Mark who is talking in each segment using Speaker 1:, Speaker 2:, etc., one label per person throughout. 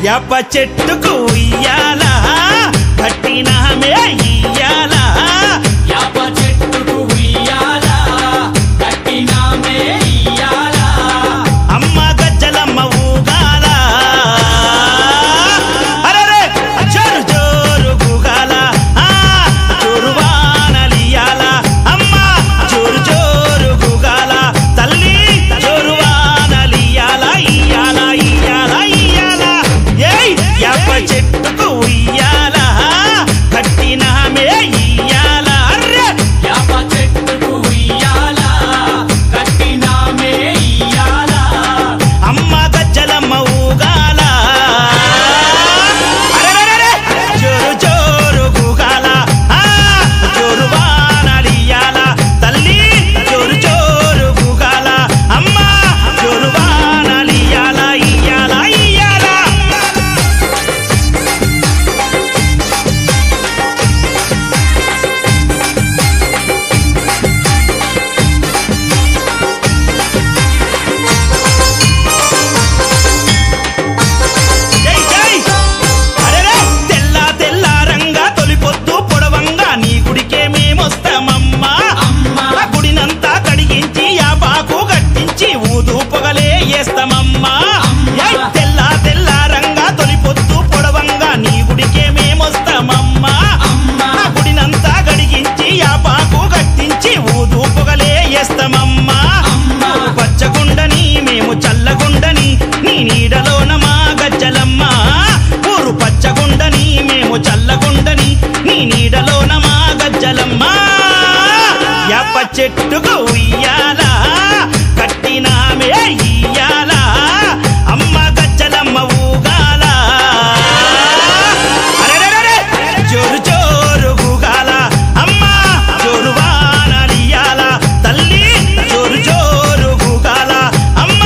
Speaker 1: యాప చెట్టుకు ఉయ్యాలా కట్టినామే ఇయ్యాలా
Speaker 2: యాప చెట్టుకు ఉయ్యాలా కట్టినామే ఇయ్యాలా
Speaker 1: అమ్మ గజ్జలమ్మ ఊగాల అరెరే జోరు జోరు గూగాల జోరు వానలియాల అమ్మ జోరు జోరు గూగాల తల్లి జోరు వానలియాల ఇయ్యాల ఇయ్యాల ఇయ్యాల ఏయ్ యాప చెట్టుకు ఉయ్యాల కట్టినామే ఇయ్యాల అర్రే
Speaker 2: యాప చెట్టుకు ఉయ్యాలా కట్టినామే ఇయ్యాలా
Speaker 1: అమ్మ గజ్జలమ్మ ఊగాల అరెరెరెరె జోరు జోరు గూగాల జోరు వానలియాల తల్లి జోరు జోరు గూగాల అమ్మ జోరు వానలియాల ఇయ్యాల ఇయ్యాల జై జై అరెరే తెల్ల తెల్లారంగా తొలిపొద్దు పొడవంగా నీ గుడికే మేమొస్తామమ్మా
Speaker 2: అమ్మా
Speaker 1: ఆ గుడినంతా కడిగించి యాపాకు గట్టించి ఊదు పొగలే వేస్తామమ్మా ఏయ్ తెల్ల తెల్లారంగా తొలిపొద్దు పొడవంగా నీ గుడికే మేమొస్తామమ్మా
Speaker 2: అమ్మా
Speaker 1: ఆ గుడినంతా కడిగించి యాపాకు గట్టించి ఊదు పొగలే వేస్తామమ్మా
Speaker 2: అమ్మా
Speaker 1: పచ్చగుండని మేము చల్లగుండని నీ నీడలోన మా గజ్జలమ్మ ఊరు పచ్చగుండని మేము చల్లగుండని నీ నీడలోన మా గజ్జలమ్మ యాప చెట్టుకు ఉయ్యాల కట్టినామే ఇయ్యాల అమ్మ గజ్జలమ్మ ఊగాల అరెరెరెరె జోరు జోరు గూగాల అమ్మ జోరు వానలియాల తల్లి జోరు జోరు గూగాల అమ్మ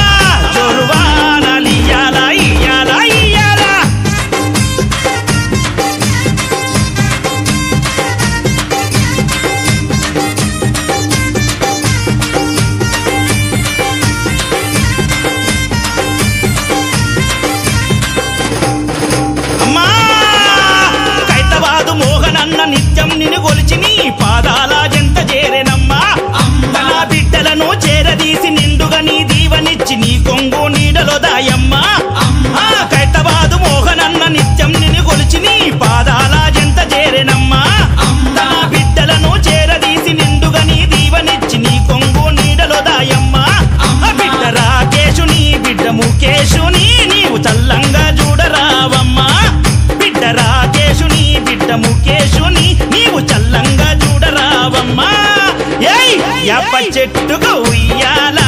Speaker 1: జోరు వానలియాల ఇయ్యాల ఇయ్యాల అమ్మా కైతవాదు మోహనన్న నిత్యం నిన్ను కొలిచి నీ పాదాల జంత చేరెనమ్మా
Speaker 2: అమ్మా
Speaker 1: తన బిడ్డలను చేరదీసి నిండుగా నీ దీవనిచ్చి నీ కొంగు నీడలో దాయమ్మా
Speaker 2: అమ్మా
Speaker 1: కైతవాదు మోహనన్న నిత్యం నిన్ను కొలిచి నీ పాదాల జంత చేరెనమ్మా
Speaker 2: అమ్మా
Speaker 1: తన బిడ్డలను చేరదీసి నిండుగా నీ దీవనిచ్చి నీ కొంగు నీడలో దాయమ్మా బిడ్డ రాకేశుని బిడ్డ ముఖేశుని నీవు చల్లంగా చూడరావమ్మా బిడ్డ రాకేశుని బిడ్డ ముఖేశుని నీవు చల్లంగా చూడరావమ్మా ఏయ్ యాప చెట్టుకు ఉయ్యాల